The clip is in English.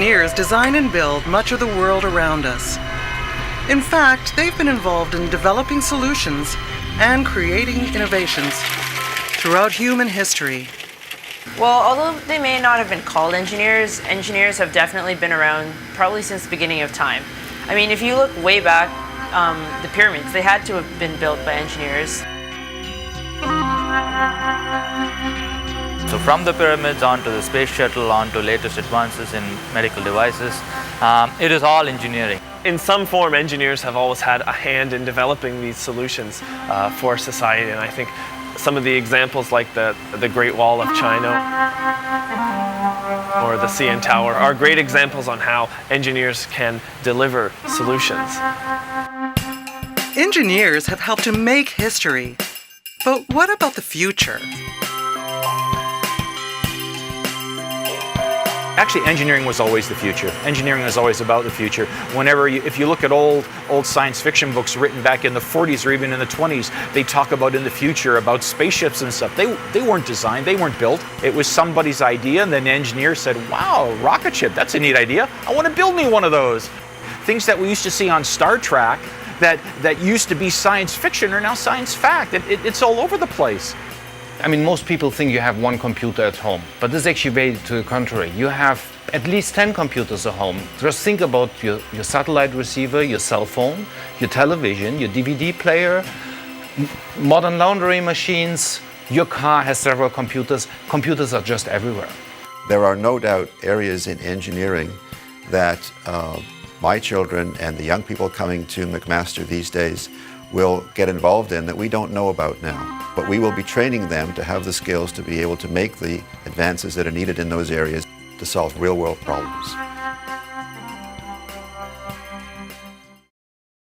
engineers design and build much of the world around us. In fact, they've been involved in developing solutions and creating innovations throughout human history. Well, although they may not have been called engineers, engineers have definitely been around probably since the beginning of time. I mean, if you look way back, the pyramids, they had to have been built by engineers. So from the pyramids onto the space shuttle, onto latest advances in medical devices, it is all engineering. In some form, engineers have always had a hand in developing these solutions for society, and I think some of the examples like the Great Wall of China or the CN Tower are great examples on how engineers can deliver solutions. Engineers have helped to make history. But what about the future? Actually, engineering was always the future. Engineering was always about the future. If you look at old science fiction books written back in the 40s or even in the 20s, they talk about in the future about spaceships and stuff. They weren't designed, they weren't built. It was somebody's idea, and then the engineer said, wow, rocket ship, that's a neat idea. I want to build me one of those. Things that we used to see on Star Trek that used to be science fiction are now science fact. It's all over the place. I mean, most people think you have one computer at home, but this is actually very to the contrary. You have at least 10 computers at home. Just think about your satellite receiver, your cell phone, your television, your DVD player, modern laundry machines. Your car has several computers. Computers are just everywhere. There are no doubt areas in engineering that my children and the young people coming to McMaster these days will get involved in that we don't know about now. But we will be training them to have the skills to be able to make the advances that are needed in those areas to solve real-world problems.